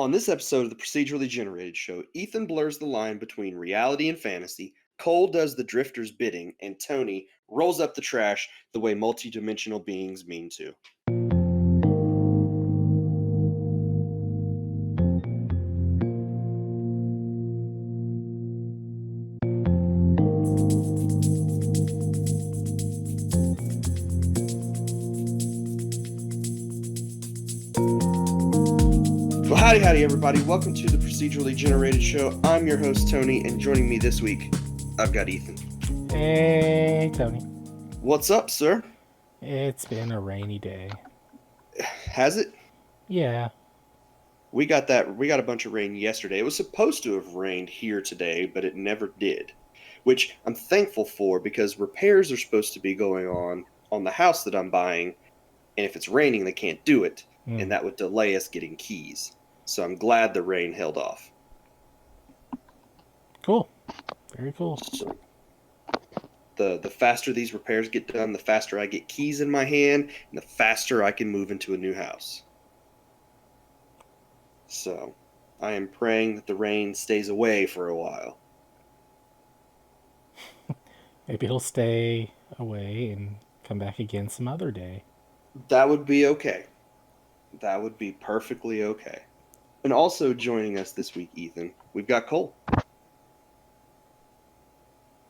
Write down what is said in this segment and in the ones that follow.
On this episode of the Procedurally Generated Show, Ethan blurs the line between reality and fantasy, Cole does the drifter's bidding, and Tony rolls up the trash the way multidimensional beings mean to. Well, howdy, everybody. Welcome to the Procedurally Generated Show. I'm your host, Tony, and joining me this week, I've got Ethan. Hey, Tony. What's up, sir? It's been a rainy day. Has it? Yeah. We got a bunch of rain yesterday. It was supposed to have rained here today, but it never did, which I'm thankful for because repairs are supposed to be going on the house that I'm buying, and if it's raining, they can't do it, and that would delay us getting keys. So I'm glad the rain held off. Cool. Very cool. So the faster these repairs get done, the faster I get keys in my hand, and the faster I can move into a new house. So I am praying that the rain stays away for a while. Maybe it'll stay away and come back again some other day. That would be okay. That would be perfectly okay. And also joining us this week, Ethan, we've got Cole.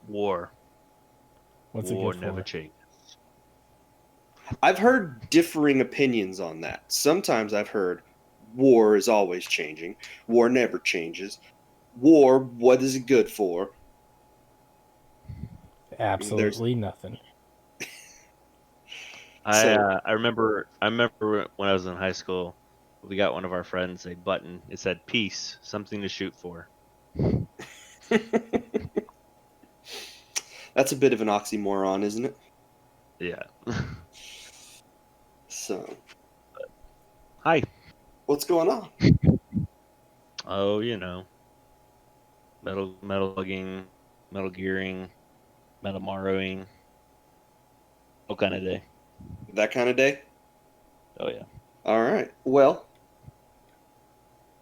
War. What's it War good for? never changes. I've heard differing opinions on that. Sometimes I've heard war is always changing. War never changes. War, what is it good for? Absolutely nothing. I remember when I was in high school, we got one of our friends a button. It said peace, something to shoot for. That's a bit of an oxymoron, isn't it? Yeah. So. Hi. What's going on? Oh, you know. Metal lugging, metal gearing, metal morrowing. What kind of day? That kind of day? Oh, yeah. All right. Well,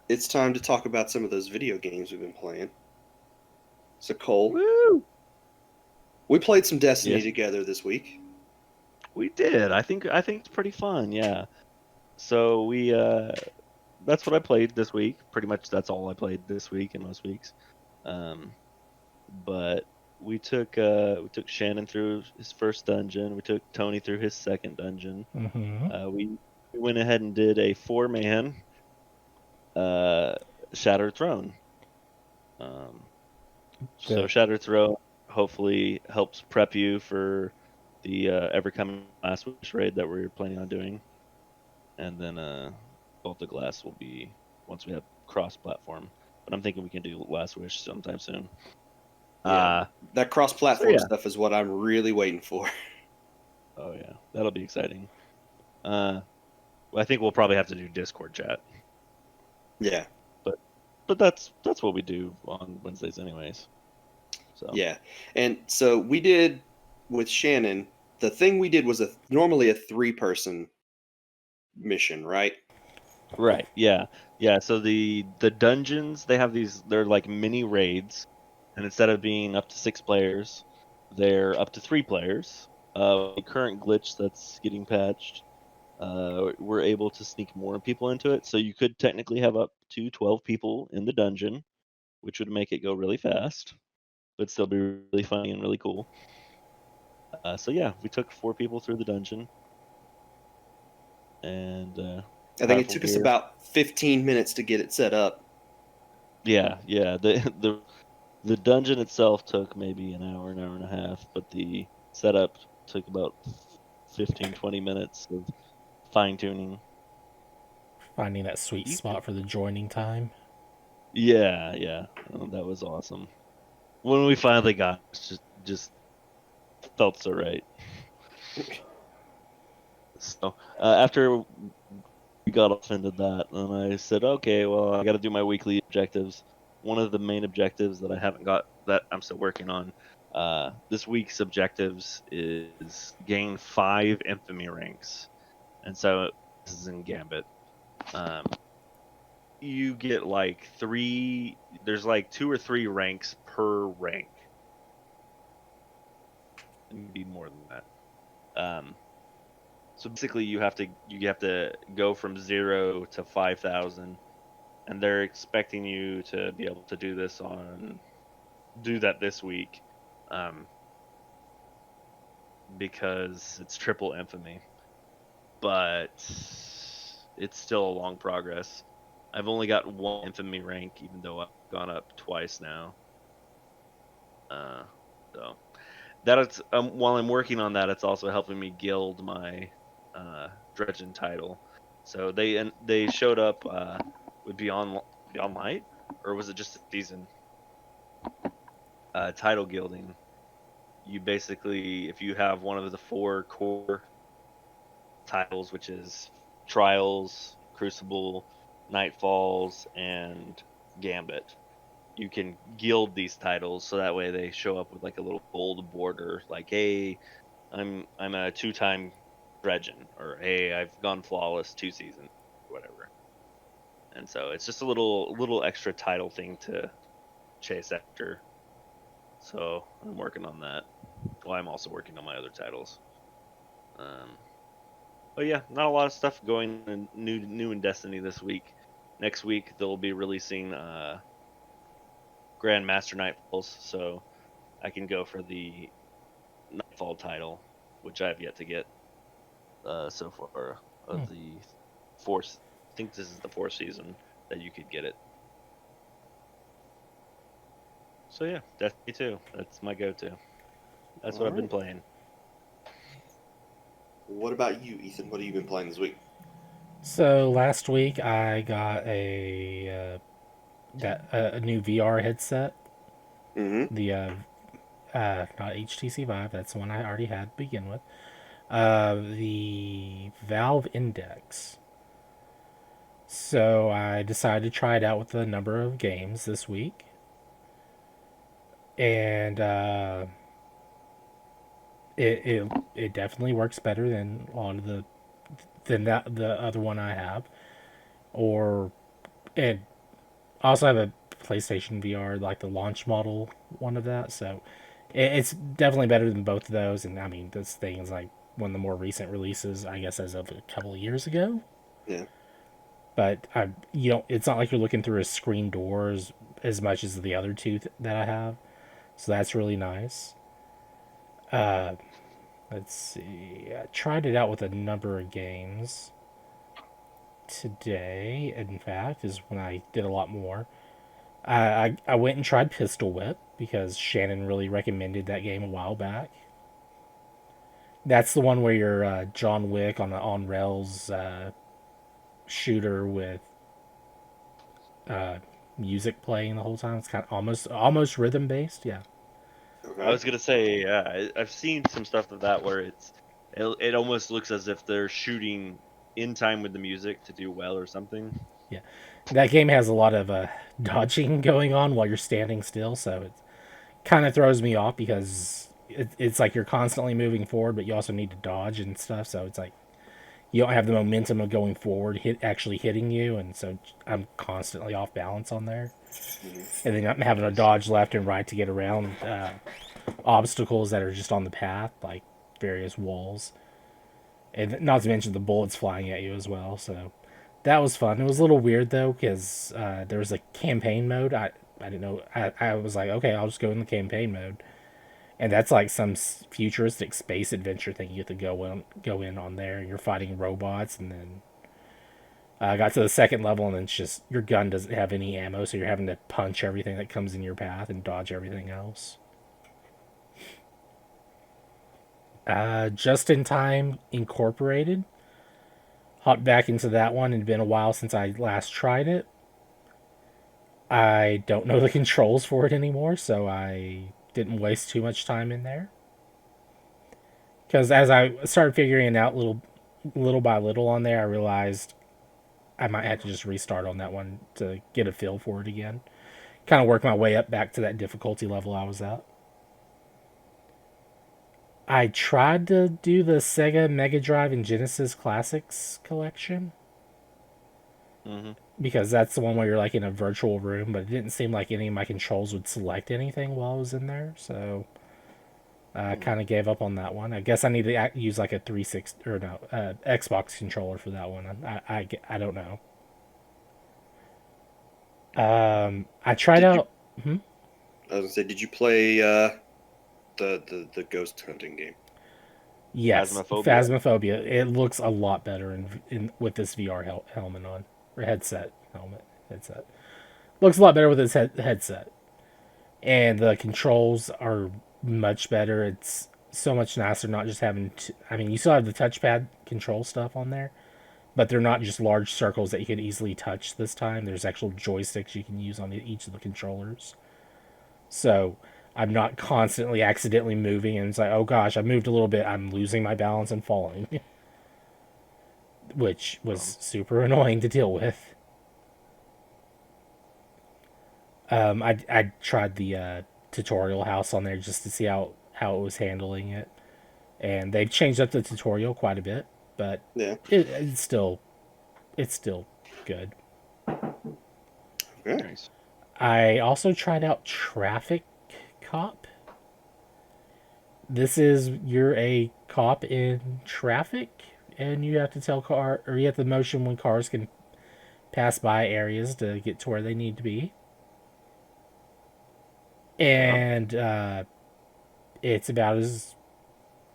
it's time to talk about some of those video games we've been playing. So, Cole, Woo! We played some Destiny together this week. We did. I think it's pretty fun. Yeah. So we that's what I played this week. Pretty much that's all I played this week and most weeks. But we took Shannon through his first dungeon. We took Tony through his second dungeon. Mm-hmm. We went ahead and did a 4-man Shattered Throne. So Shattered Throne hopefully helps prep you for the ever-coming Last Wish raid that we're planning on doing. And then Bolt of Glass will be once we have cross-platform. But I'm thinking we can do Last Wish sometime soon. Yeah, that cross-platform stuff is what I'm really waiting for. Oh yeah, that'll be exciting. I think we'll probably have to do Discord chat. Yeah. But that's what we do on Wednesdays anyways. So. Yeah. And so we did with Shannon, the thing we did was normally a 3-person mission, right? Right. Yeah. Yeah, so the dungeons, they're like mini raids, and instead of being up to 6 players, they're up to 3 players. The current glitch that's getting patched, we're able to sneak more people into it, so you could technically have up to 12 people in the dungeon, which would make it go really fast, but still be really funny and really cool. So yeah, we took 4 people through the dungeon, and I think it took us about 15 minutes to get it set up. Yeah. The dungeon itself took maybe an hour and a half, but the setup took about 15-20 minutes of fine-tuning. Finding that sweet spot for the joining time. Yeah. That was awesome. When we finally got it, just felt so right. So after we got off into that, and I said, okay, well, I got to do my weekly objectives. One of the main objectives that I haven't got, that I'm still working on, this week's objectives is gain 5 infamy ranks. And so this is in Gambit. you get like 3. There's like 2 or 3 ranks per rank. Maybe more than that. So basically, you have to go from 0 to 5,000, and they're expecting you to be able to do that this week, because it's triple infamy. But it's still a long progress. I've only got 1 infamy rank, even though I've gone up twice now. So that it's while I'm working on that, it's also helping me gild my Dredgen title. So they showed up with Beyond Light, or was it just a season? Title gilding. You basically, if you have one of the 4 core titles, which is Trials, Crucible, Nightfalls, and Gambit, you can gild these titles, so that way they show up with like a little gold border, like, hey, I'm a 2-time Dredgen, or hey, I've gone flawless 2 seasons, whatever. And so it's just a little extra title thing to chase after. So I'm working on that. Well, I'm also working on my other titles. But yeah, not a lot of stuff going in new in Destiny this week. Next week they'll be releasing Grandmaster Nightfalls, so I can go for the Nightfall title, which I have yet to get so far of the 4th. I think this is the 4th season that you could get it. So yeah, Destiny 2. That's my go-to. That's what I've been playing. What about you, Ethan? What have you been playing this week? So last week I got a new VR headset. Mm-hmm. The not HTC Vive. That's the one I already had to begin with. The Valve Index. So I decided to try it out with a number of games this week, and it definitely works better than a lot of the other one I have. Or and I also have a PlayStation VR, like the launch model one of that. So it's definitely better than both of those. And I mean, this thing is like one of the more recent releases, I guess, as of a couple of years ago. Yeah. But it's not like you're looking through a screen doors as much as the other two that I have. So that's really nice. Let's see. I tried it out with a number of games. Today, in fact, is when I did a lot more. I went and tried Pistol Whip because Shannon really recommended that game a while back. That's the one where you're John Wick on an on rails shooter with music playing the whole time. It's kind of almost rhythm based. Yeah. Okay. I was gonna say, yeah, I've seen some stuff of that where it almost looks as if they're shooting in time with the music to do well or something. Yeah. That game has a lot of dodging going on while you're standing still, so it kind of throws me off because it's like you're constantly moving forward, but you also need to dodge and stuff. So it's like you don't have the momentum of going forward, actually hitting you, and so I'm constantly off balance on there. Mm-hmm. And then I'm having to dodge left and right to get around obstacles that are just on the path, like various walls, and not to mention the bullets flying at you as well. So that was fun. It was a little weird though because there was a campaign mode. I didn't know. I was like, okay, I'll just go in the campaign mode, and that's like some futuristic space adventure thing. You have to go in on there, and you're fighting robots, and then I got to the second level, and then it's just your gun doesn't have any ammo, so you're having to punch everything that comes in your path and dodge everything else. Just in Time Incorporated. Hopped back into that one. It'd been a while since I last tried it. I don't know the controls for it anymore, so I didn't waste too much time in there. Because as I started figuring it out little by little on there, I realized I might have to just restart on that one to get a feel for it again. Kind of work my way up back to that difficulty level I was at. I tried to do the Sega Mega Drive and Genesis Classics collection. Mm-hmm. because that's the one where you're like in a virtual room, but it didn't seem like any of my controls would select anything while I was in there, so I kind of gave up on that one. I guess I need to use like a 360 or no Xbox controller for that one. I don't know. I tried Did you? out. Hmm? I was gonna say, did you play the ghost hunting game? Yes, Phasmophobia. Phasmophobia. It looks a lot better in with this VR helmet on or headset. Looks a lot better with this headset, and the controls are much better. It's so much nicer not just having. I mean, you still have the touchpad control stuff on there, but they're not just large circles that you can easily touch this time. There's actual joysticks you can use on each of the controllers. So I'm not constantly accidentally moving and it's like, oh gosh, I moved a little bit, I'm losing my balance and falling. Which was super annoying to deal with. I tried the tutorial house on there just to see how it was handling it. And they've changed up the tutorial quite a bit, but Yeah. it's still good. Okay. Nice. I also tried out Traffic Cop. This is you're a cop in traffic, and you have to you have to motion when cars can pass by areas to get to where they need to be. And it's about as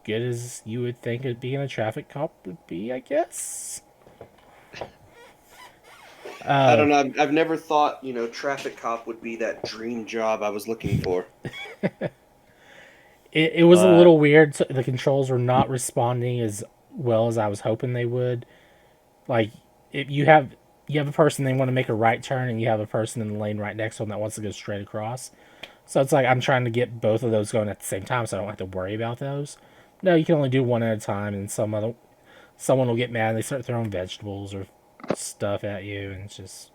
good as you would think it being a traffic cop would be, I guess. I don't know. I've never thought, traffic cop would be that dream job I was looking for. It was a little weird. The controls were not responding as well as I was hoping they would. Like, if you have a person they want to make a right turn, and you have a person in the lane right next to them that wants to go straight across. So it's like I'm trying to get both of those going at the same time, so I don't have to worry about those. No, you can only do one at a time, and someone will get mad and they start throwing vegetables or stuff at you, and it's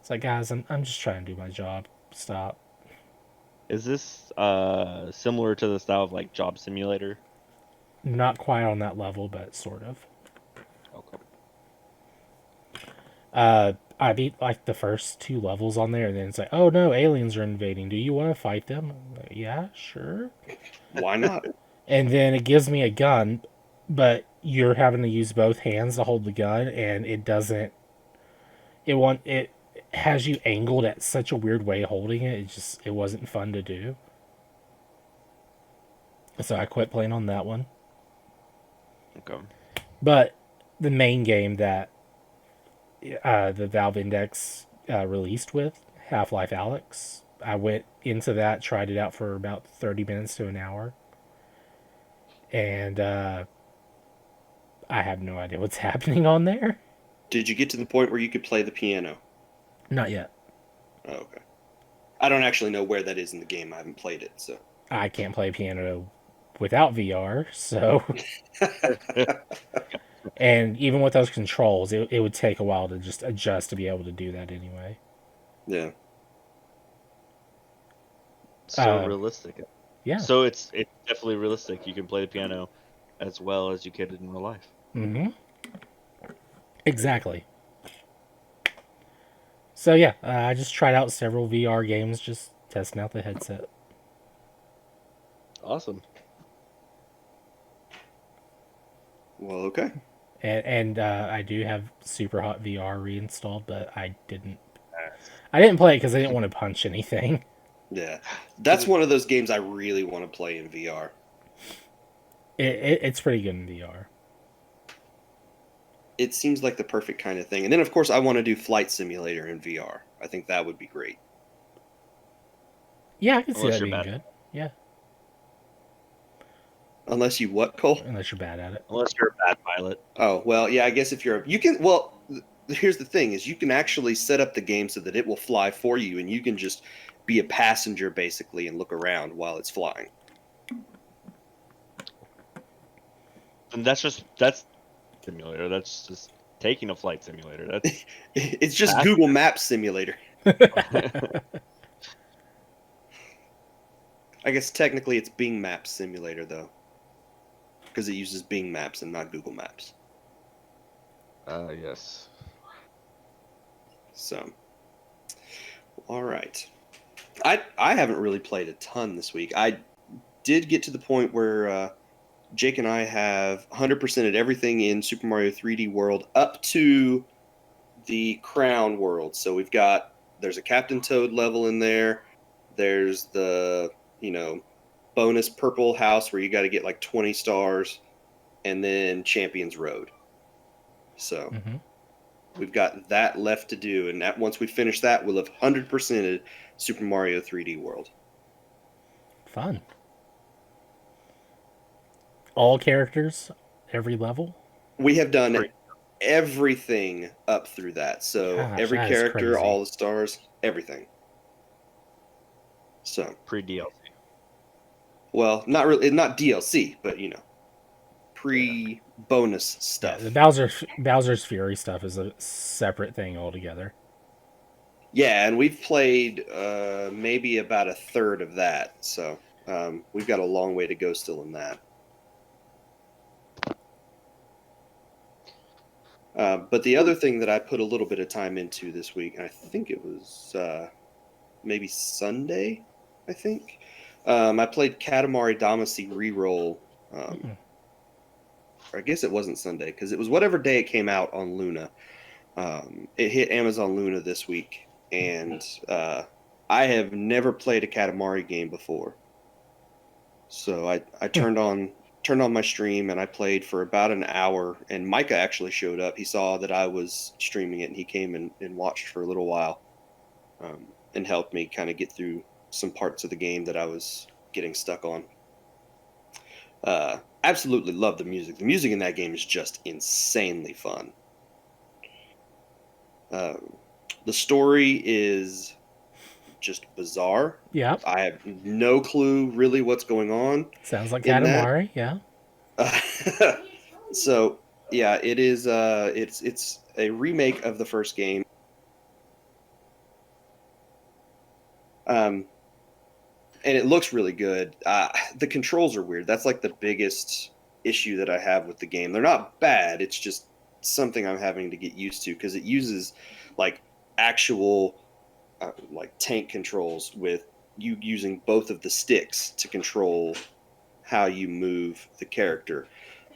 like, guys, I'm just trying to do my job. Stop. Is this similar to the style of like Job Simulator? Not quite on that level, but sort of. Okay. I beat like the first two levels on there, and then it's like, oh no, aliens are invading. Do you want to fight them? I'm like, yeah, sure. Why not? And then it gives me a gun, but you're having to use both hands to hold the gun, and it doesn't. It has you angled at such a weird way holding it. It wasn't fun to do. So I quit playing on that one. Okay. But the main game that the Valve Index released with, Half-Life Alyx, I went into that, tried it out for about 30 minutes to an hour. And I have no idea what's happening on there. Did you get to the point where you could play the piano? Not yet. Oh, okay. I don't actually know where that is in the game. I haven't played it, so. I can't play piano without VR, so. And even with those controls, it would take a while to just adjust to be able to do that anyway. Yeah. So realistic. Yeah. So it's definitely realistic. You can play the piano as well as you could in real life. Mm-hmm. Exactly. So yeah, I just tried out several VR games, just testing out the headset. Awesome. Well, okay. And I do have Super Hot VR reinstalled, but I didn't play it because I didn't want to punch anything. Yeah. That's one of those games I really want to play in VR. It's pretty good in VR. It seems like the perfect kind of thing. And then, of course, I want to do Flight Simulator in VR. I think that would be great. Yeah, I can see Unless that you're being bad. good. Yeah. Unless you what, Cole? Unless you're bad at it. Unless you're a bad pilot. Oh, well, yeah, I guess if you're... here's the thing, is you can actually set up the game so that it will fly for you, and you can just be a passenger, basically, and look around while it's flying. And that's simulator. That's just taking a flight simulator. That's It's just Google Maps Simulator. I guess technically it's Bing Maps Simulator, though. Because it uses Bing Maps and not Google Maps. yes. So, all right. I haven't really played a ton this week. I did get to the point where Jake and I have 100%ed everything in Super Mario 3D World up to the Crown World. So there's a Captain Toad level in there. There's the, bonus purple house where you got to get like 20 stars, and then Champions Road. So we've got that left to do, and once we finish that, we'll have 100%ed Super Mario 3D World. Fun. All characters, every level. We have done everything up through that. So Gosh, every that is character, crazy. all the stars, everything. So Pre-DLC. well, not really, not DLC, but pre-bonus stuff. Yeah, the Bowser's Fury stuff is a separate thing altogether. Yeah, and we've played maybe about a third of that, so we've got a long way to go still in that. But the other thing that I put a little bit of time into this week, and I think it was maybe Sunday, I think, I played Katamari Damacy Reroll. Or I guess it wasn't Sunday, because it was whatever day it came out on Luna. It hit Amazon Luna this week, and I have never played a Katamari game before. So I turned on my stream and I played for about an hour, and Micah actually showed up. He saw that I was streaming it, and he came and watched for a little while, and helped me kind of get through some parts of the game that I was getting stuck on. Absolutely love the music. The music in that game is just insanely fun. The story is just bizarre. Yeah. I have no clue really what's going on. Sounds like Katamari, yeah. So yeah, it is. It's a remake of the first game. And it looks really good. The controls are weird. That's like the biggest issue that I have with the game. They're not bad. It's just something I'm having to get used to, because it uses like actual like tank controls, with you using both of the sticks to control how you move the character.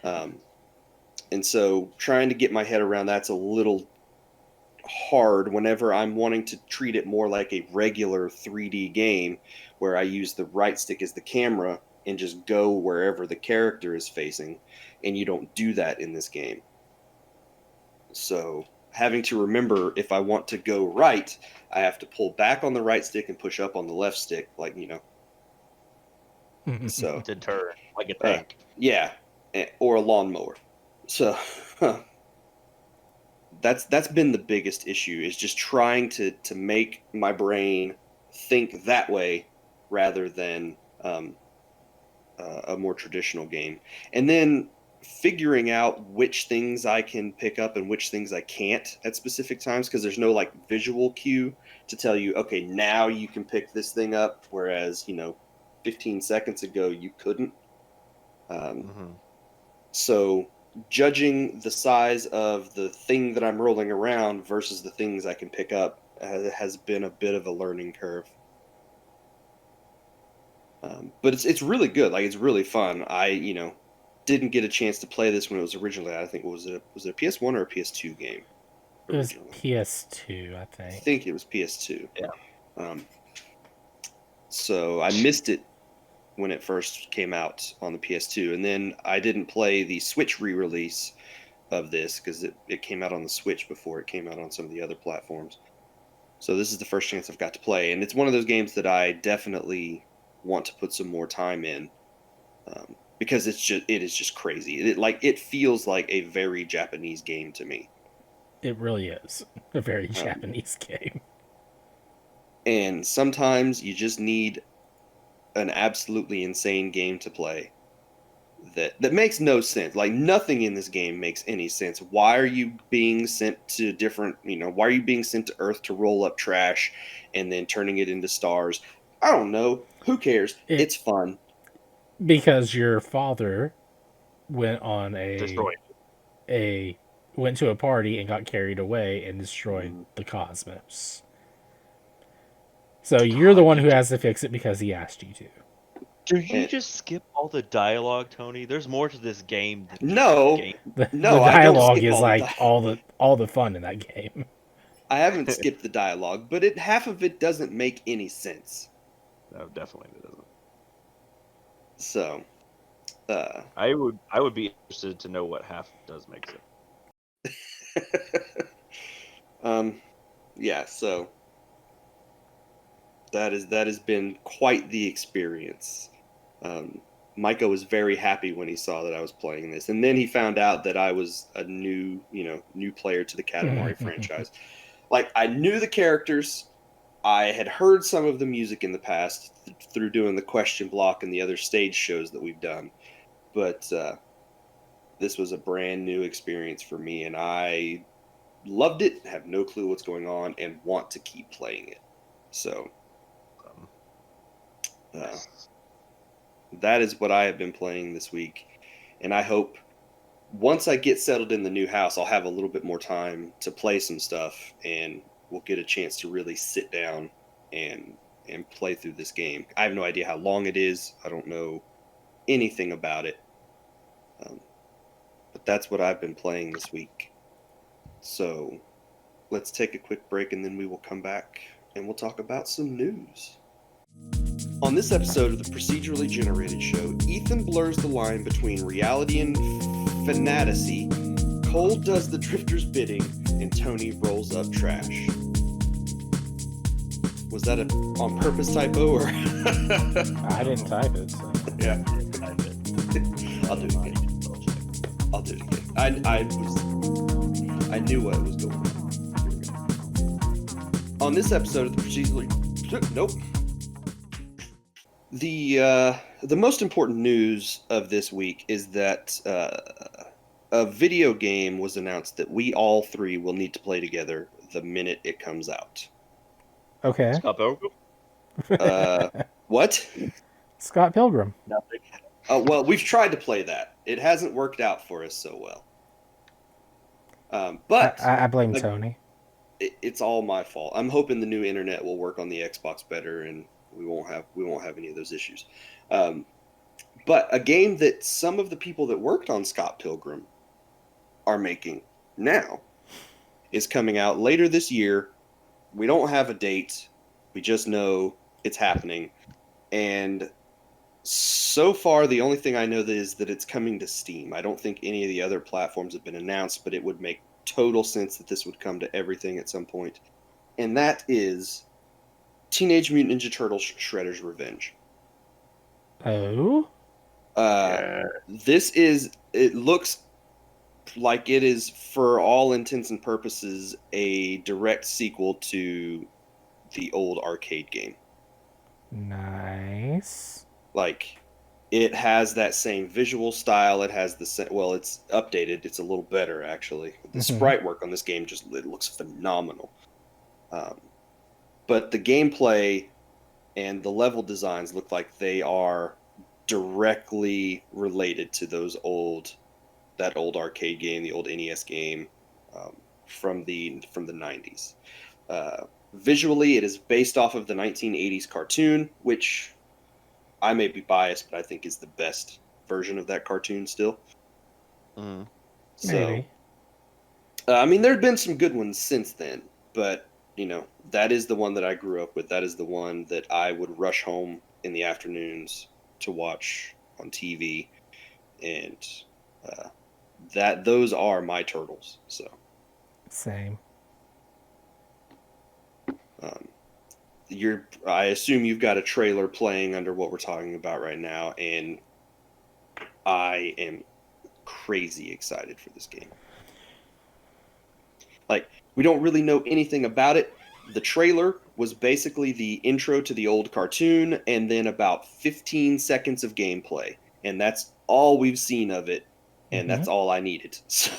And so trying to get my head around that's a little hard whenever I'm wanting to treat it more like a regular 3D game, where I use the right stick as the camera and just go wherever the character is facing, and you don't do that in this game. So having to remember, if I want to go right, I have to pull back on the right stick and push up on the left stick, like, so To turn like a tank. yeah, or a lawnmower. So that's been the biggest issue, is just trying to make my brain think that way rather than a more traditional game, and then figuring out which things I can pick up and which things I can't at specific times, because there's no like visual cue to tell you, okay, now you can pick this thing up, whereas 15 seconds ago you couldn't. So judging the size of the thing that I'm rolling around versus the things I can pick up has been a bit of a learning curve. But it's really good. Like, it's really fun. I didn't get a chance to play this when it was originally. I think was it a PS1 or a PS2 game? Originally? It was PS2, I think. I think it was PS2. Yeah. So I missed it when it first came out on the PS2, and then I didn't play the Switch re-release of this because it came out on the Switch before it came out on some of the other platforms. So this is the first chance I've got to play, and it's one of those games that I definitely want to put some more time in, because it is just crazy. It feels like a very Japanese game to me. It really is a very Japanese game. And sometimes you just need an absolutely insane game to play that makes no sense. Like, nothing in this game makes any sense. Why are you being sent to why are you being sent to Earth to roll up trash and then turning it into stars? I don't know. Who cares? It's fun. Because your father went on a went to a party and got carried away and destroyed Mm. the cosmos. So you're the one who has to fix it because he asked you to. Do you And- just skip all the dialogue, Tony? There's more to this game than just No. the game. The No, I don't dialogue skip is all the like all the fun in that game. I haven't skipped the dialogue, but half of it doesn't make any sense. No, definitely doesn't. So, I would be interested to know what half does make sense. yeah. So that has been quite the experience. Micah was very happy when he saw that I was playing this, and then he found out that I was a new player to the Katamari franchise. Like, I knew the characters. I had heard some of the music in the past through doing the question block and the other stage shows that we've done, but this was a brand new experience for me, and I loved it. Have no clue what's going on, and want to keep playing it. So that is what I have been playing this week, and I hope once I get settled in the new house, I'll have a little bit more time to play some stuff, and we'll get a chance to really sit down and play through this game. I have no idea how long it is. I don't know anything about it, but that's what I've been playing this week. So let's take a quick break, and then we will come back and we'll talk about some news. On this episode of the Procedurally Generated Show, Ethan blurs the line between reality and fantasy, Cole does the drifter's bidding, and Tony rolls up trash. Was that a on purpose typo, or? I didn't type it. So. Yeah. I'll do it again. I'll do it again. I knew what was going on. On this episode of the Procedurally... Nope. The most important news of this week is that a video game was announced that we all three will need to play together the minute it comes out. Okay. Scott Pilgrim? What? Scott Pilgrim. Nothing. Well, we've tried to play that. It hasn't worked out for us so well. But I blame Tony. It's all my fault. I'm hoping the new internet will work on the Xbox better, and we won't have any of those issues. But a game that some of the people that worked on Scott Pilgrim are making now is coming out later this year. We don't have a date. We just know it's happening. And so far, the only thing I know is that it's coming to Steam. I don't think any of the other platforms have been announced, but it would make total sense that this would come to everything at some point. And that is Teenage Mutant Ninja Turtles Shredder's Revenge. Oh? It looks like it is, for all intents and purposes, a direct sequel to the old arcade game. Nice. Like, it has that same visual style. It has the same, well, it's updated. It's a little better, actually. The sprite work on this game it looks phenomenal. But the gameplay and the level designs look like they are directly related to that old arcade game, the old NES game from the 90s. Visually, it is based off of the 1980s cartoon, which I may be biased, but I think is the best version of that cartoon still. Mm. So, Maybe. I mean, there have been some good ones since then, but that is the one that I grew up with. That is the one that I would rush home in the afternoons to watch on TV, and those are my turtles. So Same. I assume you've got a trailer playing under what we're talking about right now, and I am crazy excited for this game. Like, we don't really know anything about it. The trailer was basically the intro to the old cartoon and then about 15 seconds of gameplay. And that's all we've seen of it, and that's all I needed. So,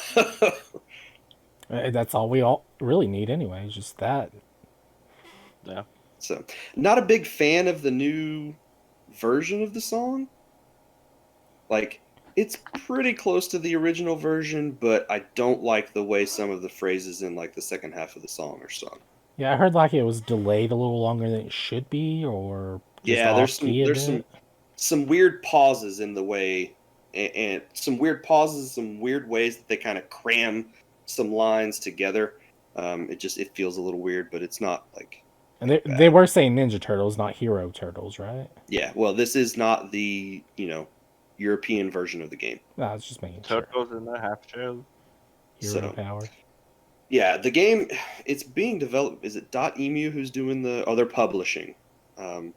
that's all we all really need anyway, just that. Yeah. So, not a big fan of the new version of the song. Like, It's pretty close to the original version, but I don't like the way some of the phrases in like the second half of the song are sung. Yeah, I heard like it was delayed a little longer than it should be, or just Yeah, off key a there's bit. some weird pauses in the way, and some weird pauses, some weird ways that they kind of cram some lines together. It feels a little weird, but it's not like And they bad. were saying Ninja Turtles, not Hero Turtles, right? Yeah, well, this is not the European version of the game. No, I was just making sure. Turtles in the half shell. Hero So Power. yeah, the game, it's being developed. Is it Emu who's doing the? Oh, they're publishing, um,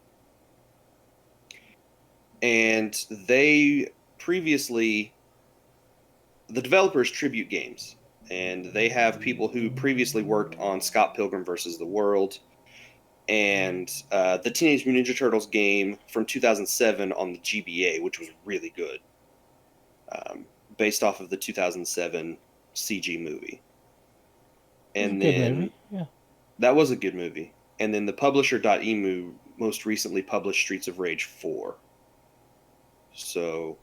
and they previously the developers Tribute Games, and they have people who previously worked on Scott Pilgrim versus the World and the Teenage Mutant Ninja Turtles game from 2007 on the GBA, which was really good, based off of the 2007 CG movie. And Good then movie. Yeah. that was a good movie. And then the publisher Emu most recently published Streets of Rage 4. So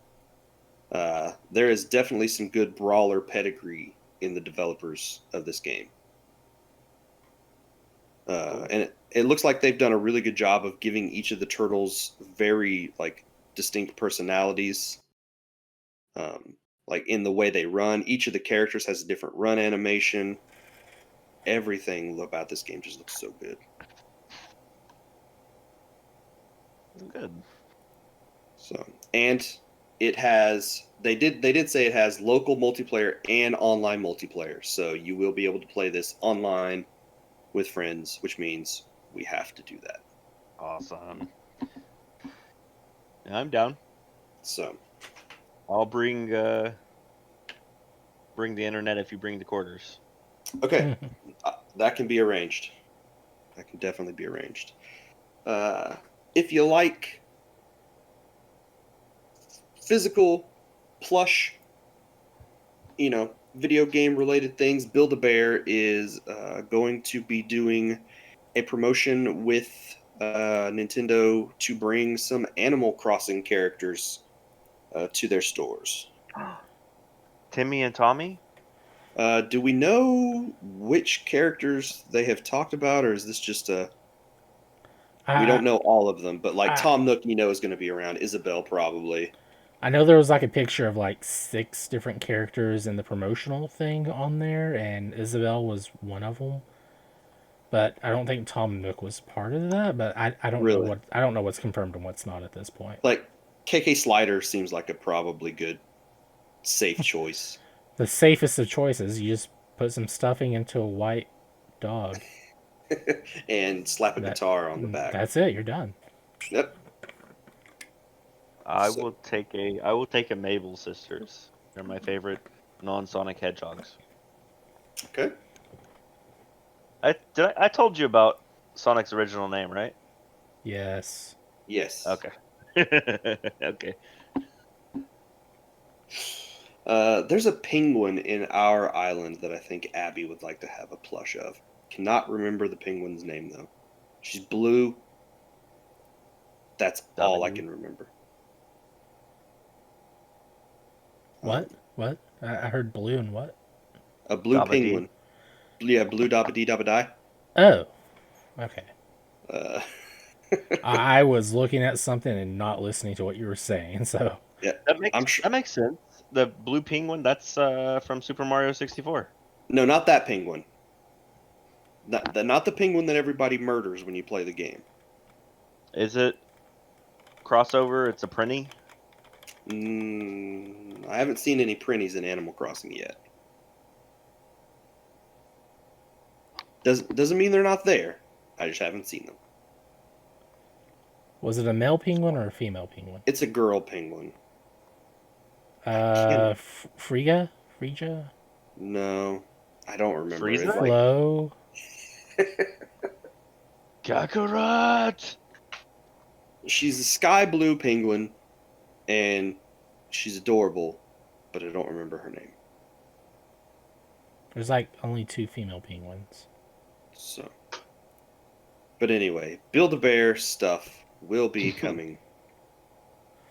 there is definitely some good brawler pedigree in the developers of this game. And it looks like they've done a really good job of giving each of the turtles very like distinct personalities. Like in the way they run, each of the characters has a different run animation. Everything about this game just looks so good. Good. So, and it has they did say it has local multiplayer and online multiplayer. So you will be able to play this online with friends, which means we have to do that. Awesome. I'm down. So, I'll bring the internet if you bring the quarters. okay, that can be arranged. That can definitely be arranged. If you like physical, plush, video game related things, Build-A-Bear is going to be doing a promotion with Nintendo to bring some Animal Crossing characters to their stores. Timmy and Tommy? Do we know which characters they have talked about, or is this just a... We don't know all of them, but like Tom Nook, is going to be around. Isabelle, probably. I know there was like a picture of like 6 different characters in the promotional thing on there, and Isabelle was one of them. But I don't think Tom Nook was part of that. But I don't know Really? I don't know what's confirmed and what's not at this point. Like, KK Slider seems like a probably good, safe choice. The safest of choices, you just put some stuffing into a white dog. And slap a guitar on the back. That's it. You're done. Yep. I will take a Mabel Sisters. They're my favorite non-Sonic Hedgehogs. Okay. I told you about Sonic's original name, right? Yes. Yes. Okay. Okay. There's a penguin in our island that I think Abby would like to have a plush of. Cannot remember the penguin's name though. She's blue. That's all I can remember. What? What? I heard blue and what? A blue Dabba-dee. penguin. Yeah, blue dabba-dee dabba-die. Oh. Okay. Uh, I was looking at something and not listening to what you were saying, so... yeah, That makes sense. The blue penguin, that's from Super Mario 64. No, not that penguin. Not the penguin that everybody murders when you play the game. Is it crossover? It's a prinny? I haven't seen any printies in Animal Crossing yet. Doesn't mean they're not there. I just haven't seen them. Was it a male penguin or a female penguin? It's a girl penguin. Frigga? Frigga? No, I don't remember. Frieza? It's Flo? Kakarot! She's a sky blue penguin, and she's adorable, but I don't remember her name. There's like only 2 female penguins. So, but anyway, Build-A-Bear stuff will be coming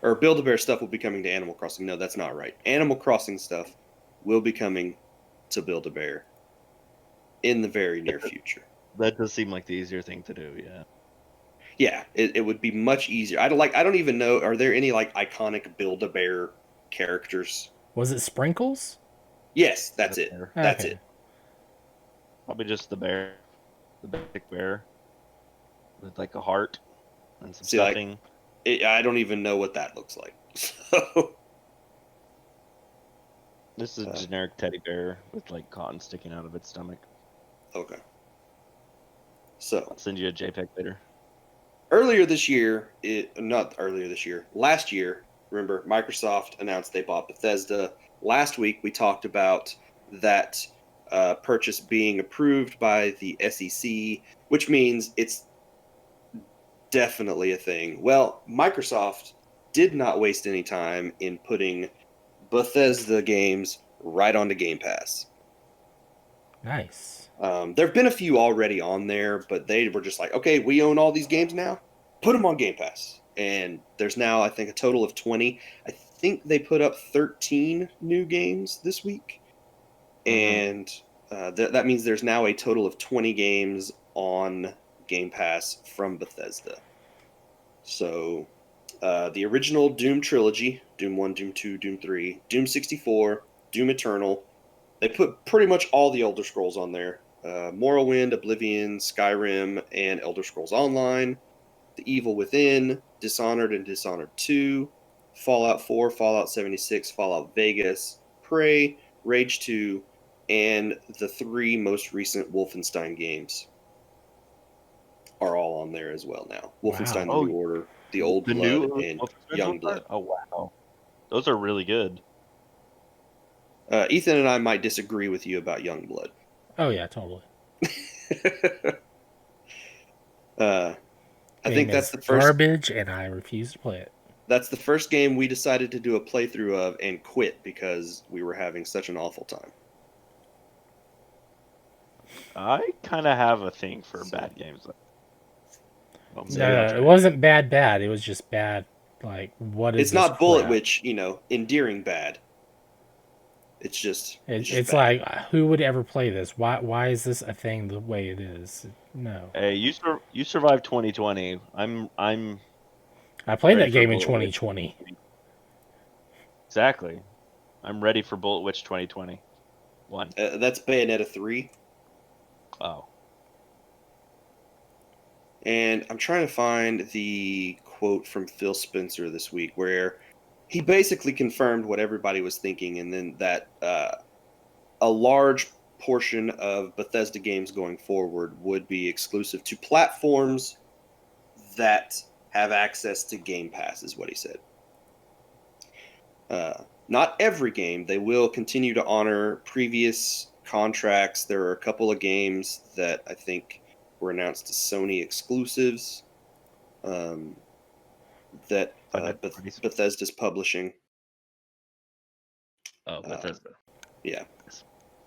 or Build-A-Bear stuff will be coming to Animal Crossing. No, that's not right. Animal Crossing stuff will be coming to Build-A-Bear in the very near future. That does seem like the easier thing to do. Yeah. Yeah, it would be much easier. I don't even know. Are there any like iconic Build-A-Bear characters? Was it Sprinkles? Yes, that's it. Bear. That's Okay. it. Probably just the bear, the basic bear, with like a heart and some See, like, stuffing. I don't even know what that looks like. So, This is a generic teddy bear with like cotton sticking out of its stomach. okay. So I'll send you a JPEG later. earlier this year, not earlier this year, last year, remember, Microsoft announced they bought Bethesda. Last week, we talked about that purchase being approved by the SEC, which means it's definitely a thing. Well, Microsoft did not waste any time in putting Bethesda games right onto Game Pass. Nice. There have been a few already on there, but they were just like, okay, we own all these games now. Put them on Game Pass. And there's now, I think, a total of 20. I think they put up 13 new games this week. And that means there's now a total of 20 games on Game Pass from Bethesda. So the original Doom trilogy, Doom 1, Doom 2, Doom 3, Doom 64, Doom Eternal, they put pretty much all the Elder Scrolls on there. Morrowind, Oblivion, Skyrim, and Elder Scrolls Online, The Evil Within, Dishonored and Dishonored 2, Fallout 4, Fallout 76, Fallout Vegas, Prey, Rage 2, and the 3 most recent Wolfenstein games are all on there as well now. Wolfenstein: Wow. The New Order, The Old The Blood, new and Wolfenstein Young ones Blood. are? Oh wow, those are really good. Ethan and I might disagree with you about Young Blood. Oh yeah, totally. I think that's the first. Garbage, and I refuse to play it. That's the first game we decided to do a playthrough of and quit because we were having such an awful time. I kind of have a thing for bad games. Well, maybe I'll No, try it wasn't bad. It was just bad. Like, what is It's this not Bullet crap? Witch, endearing bad. It's just It's bad. like, who would ever play this? Why is this a thing the way it is? No. Hey, you survived 2020. I'm I played ready that for game in Bullet Witch. 2020. Exactly. I'm ready for Bullet Witch 2021. That's Bayonetta 3. Oh. And I'm trying to find the quote from Phil Spencer this week where he basically confirmed what everybody was thinking, and then that a large portion of Bethesda games going forward would be exclusive to platforms that have access to Game Pass, is what he said. Not every game. They will continue to honor previous contracts. There are a couple of games that I think were announced as Sony exclusives that Bethesda's publishing. Oh, Bethesda. Yeah.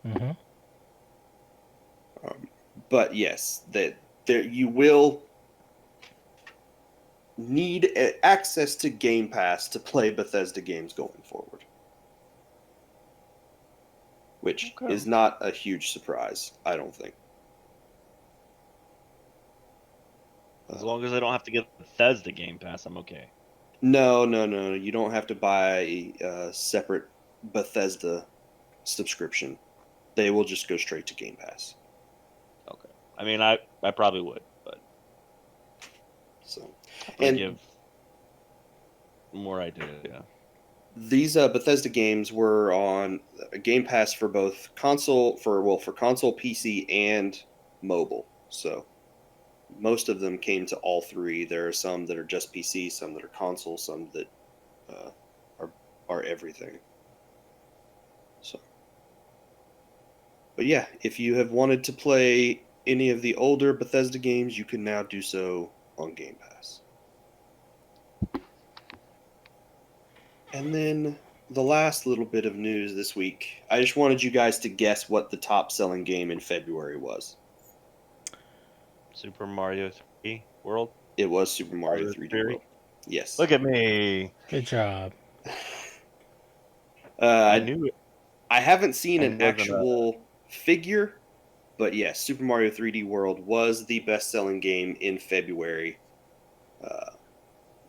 Mm-hmm. But yes, that you will need access to Game Pass to play Bethesda games going forward, which is not a huge surprise, I don't think. As long as I don't have to get Bethesda Game Pass, I'm okay. No. You don't have to buy a separate Bethesda subscription. They will just go straight to Game Pass. Okay. I mean, I probably would, but so and give more idea. Yeah. These Bethesda games were on Game Pass for both console, for console, PC, and mobile. So most of them came to all three. There are some that are just PC, some that are console, some that are everything. So, but yeah, if you have wanted to play any of the older Bethesda games, you can now do so on Game Pass. And then the last little bit of news this week, I just wanted you guys to guess what the top selling game in February was. Super Mario 3 World? It was Super Mario 3D World. Yes. Look at me. Good job. I I knew it. I haven't seen I an wasn't a. actual figure, but yes, Super Mario 3D World was the best-selling game in February, uh,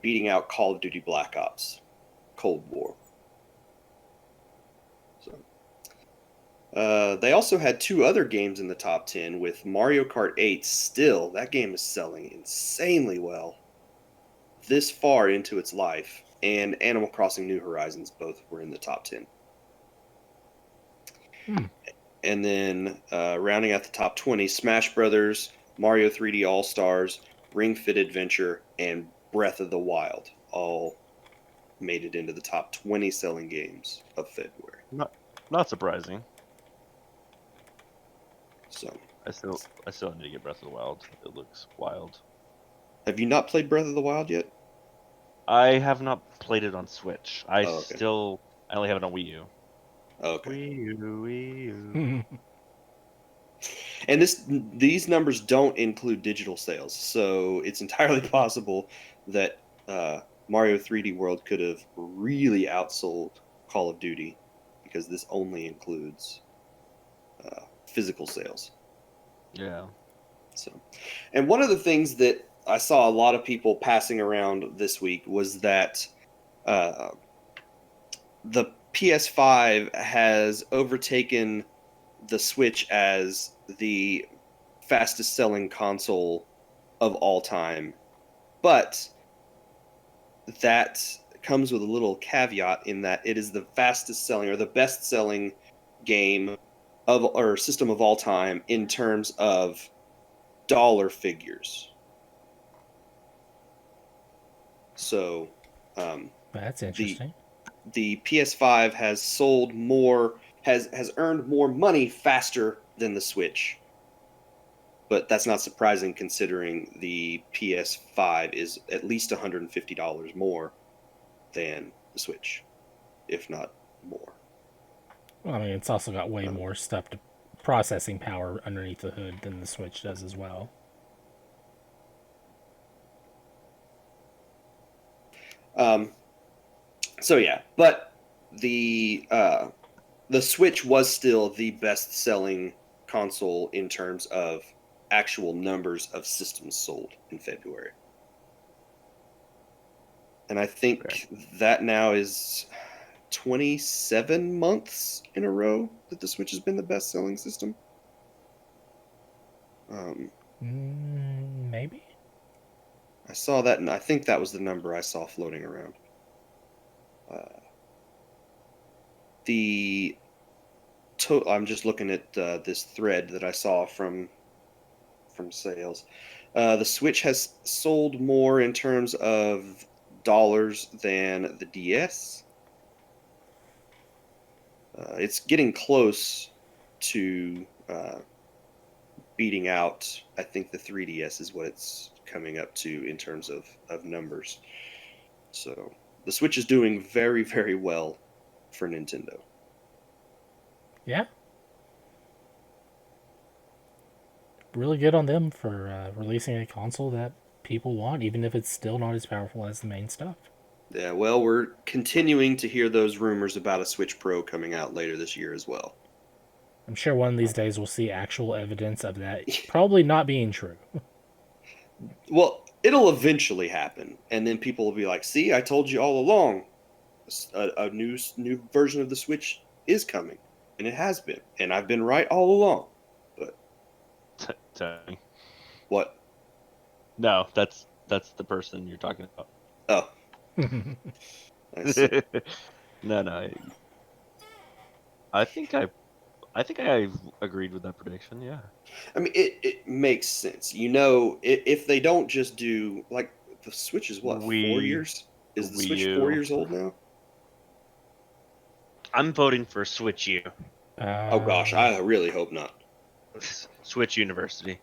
beating out Call of Duty Black Ops Cold War. So, they also had two other games in the top 10, with Mario Kart 8 still. That game is selling insanely well this far into its life, and Animal Crossing New Horizons both were in the top 10. And then rounding out the top 20, Smash Brothers, Mario 3D All Stars, Ring Fit Adventure, and Breath of the Wild all made it into the top 20 selling games of February. Not surprising. So, I still need to get Breath of the Wild. It looks wild. have you not played Breath of the Wild yet? I have not played it on Switch. I Okay. only have it on Wii U. Okay. Wii U. And these numbers don't include digital sales, so it's entirely possible that Mario 3D World could have really outsold Call of Duty, because this only includes physical sales. Yeah. So, and one of the things that I saw a lot of people passing around this week was that uh, the PS5 has overtaken the Switch as the fastest selling console of all time. But that comes with a little caveat in that it is the fastest selling or the best selling game of or system of all time in terms of dollar figures. So That's the interesting. the PS5 has sold more, has earned more money faster than the Switch. But that's not surprising considering the PS5 is at least $150 more than the Switch, if not more. Well, I mean, it's also got way more stuff to processing power underneath the hood than the Switch does as well. Um, so yeah, but the Switch was still the best-selling console in terms of actual numbers of systems sold in February. And I think that now is 27 months in a row that the Switch has been the best-selling system. Maybe. I saw that, and I think that was the number I saw floating around. I'm just looking at this thread that I saw from sales. The Switch has sold more in terms of dollars than the DS. It's getting close to beating out, I think, the 3DS is what it's coming up to in terms of numbers. So the Switch is doing very, very well for Nintendo. Yeah. Really good on them for releasing a console that people want, even if it's still not as powerful as the main stuff. Yeah, well, we're continuing to hear those rumors about a Switch Pro coming out later this year as well. I'm sure one of these days we'll see actual evidence of that probably not being true. Well, it'll eventually happen, and then people will be like, "See, I told you all along. A new version of the Switch is coming, and it has been, and I've been right all along." But Tony. what? No, that's the person you're talking about. Oh, I see. No. I think I agreed with that prediction. Yeah. I mean, it makes sense. You know, if they don't just do like the Switch is what, 4 years? Is the Wii Switch U. 4 years old now? I'm voting for Switch U. Oh gosh, I really hope not. Switch University.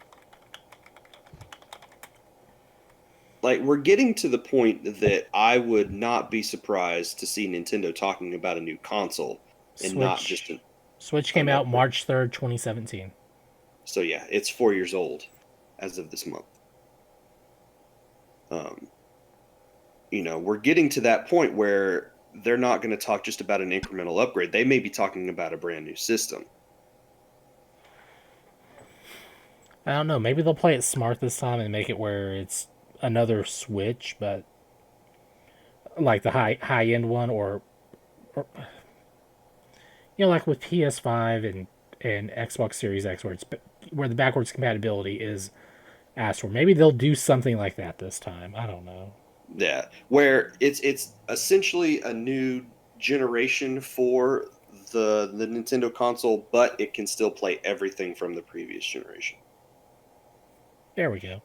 Like, we're getting to the point that I would not be surprised to see Nintendo talking about a new console and not just Switch came an out upgrade. March 3rd, 2017. So yeah, it's 4 years old as of this month. we're getting to that point where they're not going to talk just about an incremental upgrade. They may be talking about a brand new system. I don't know. Maybe they'll play it smart this time and make it where it's another Switch, but like the high end one, or like with PS5 and Xbox Series X, where the backwards compatibility is asked for. Maybe they'll do something like that this time. I don't know. Yeah, where it's essentially a new generation for the Nintendo console, but it can still play everything from the previous generation. There we go.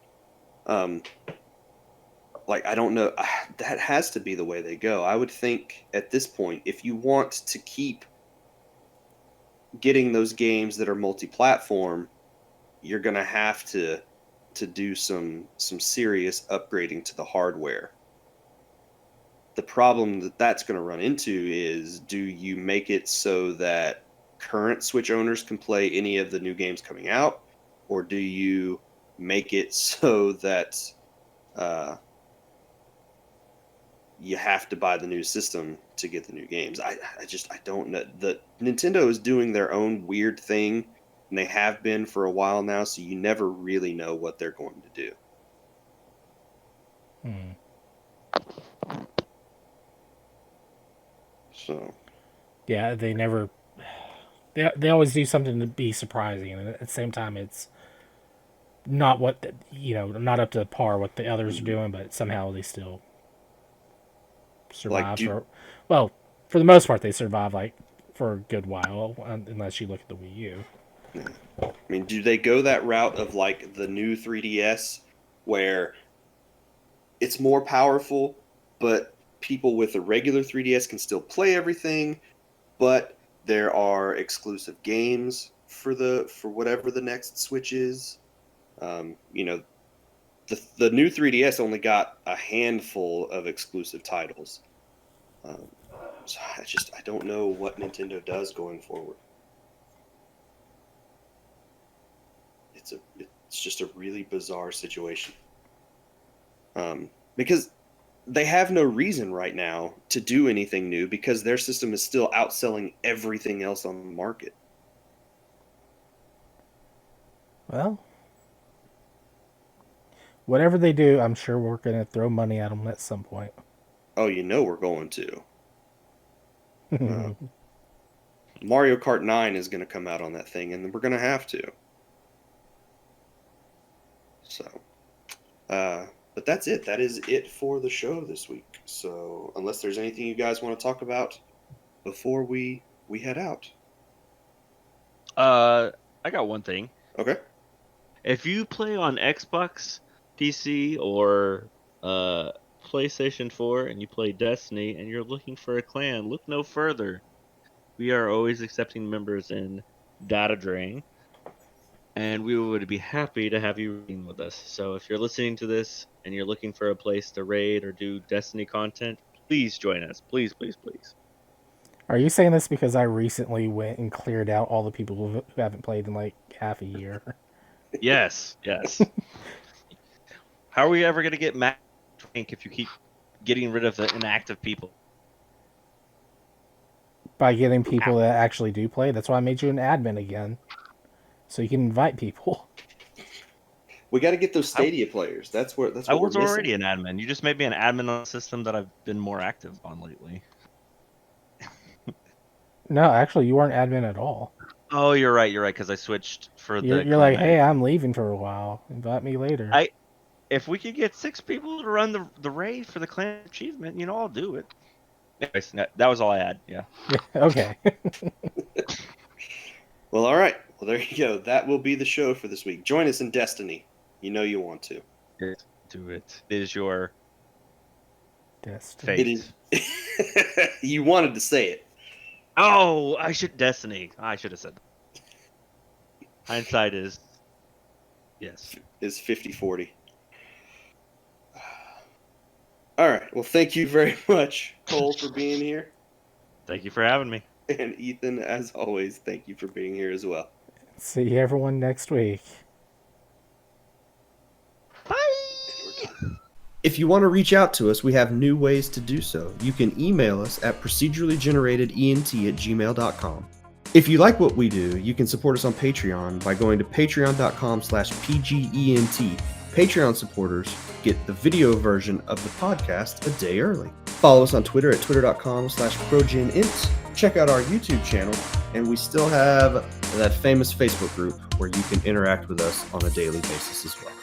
Like, I don't know. That has to be the way they go. I would think at this point, if you want to keep getting those games that are multi-platform, you're gonna have to do some serious upgrading to the hardware. The problem that's going to run into is, do you make it so that current Switch owners can play any of the new games coming out, or do you make it so that you have to buy the new system to get the new games? I don't know. The Nintendo is doing their own weird thing, and they have been for a while now, so you never really know what they're going to do. So yeah, they never. They always do something to be surprising, and at the same time, it's not not up to par what the others are doing, but somehow they still survive. Well, for the most part, they survive for a good while, unless you look at the Wii U. I mean, do they go that route of like the new 3DS, where it's more powerful, but people with a regular 3DS can still play everything, but there are exclusive games for whatever the next Switch is? The new 3DS only got a handful of exclusive titles. So I don't know what Nintendo does going forward. It's just a really bizarre situation. Because they have no reason right now to do anything new, because their system is still outselling everything else on the market. Well, whatever they do, I'm sure we're going to throw money at them at some point. Oh, we're going to. Mario Kart 9 is going to come out on that thing, and we're going to have to. So, but that's it. That is it for the show this week. So, unless there's anything you guys want to talk about before we head out. I got one thing. Okay. If you play on Xbox, PC, or PlayStation 4 and you play Destiny and you're looking for a clan, look no further. We are always accepting members in Data Drain, and we would be happy to have you raid with us. So if you're listening to this and you're looking for a place to raid or do Destiny content, please join us. Please, please, please. Are you saying this because I recently went and cleared out all the people who haven't played in like half a year? Yes, yes. How are we ever going to get max rank if you keep getting rid of the inactive people? By getting people that actually do play. That's why I made you an admin again, so you can invite people. We got to get those Stadia players. That's what I was we're already missing. an admin. You just made me an admin on a system that I've been more active on lately. No, actually, you weren't admin at all. Oh, you're right, because I switched for the You're like, hey, I'm leaving for a while. Invite me later. If we could get 6 people to run the raid for the clan achievement, I'll do it. Anyways, that was all I had. Yeah. Okay. Well, all right. Well, there you go. That will be the show for this week. Join us in Destiny. You want to. Do it. It is your Destiny. fate. It is. You wanted to say it. Oh, Destiny. I should have said that. Hindsight is, yes. Is 50-40. All right. Well, thank you very much, Cole, for being here. Thank you for having me. And Ethan, as always, thank you for being here as well. See everyone next week. Bye. If you want to reach out to us, we have new ways to do so. You can email us at procedurallygeneratedent@gmail.com. If you like what we do, you can support us on Patreon by going to patreon.com/pgent. Patreon supporters get the video version of the podcast a day early. Follow us on Twitter at twitter.com/progenint. Check out our YouTube channel, and we still have that famous Facebook group where you can interact with us on a daily basis as well.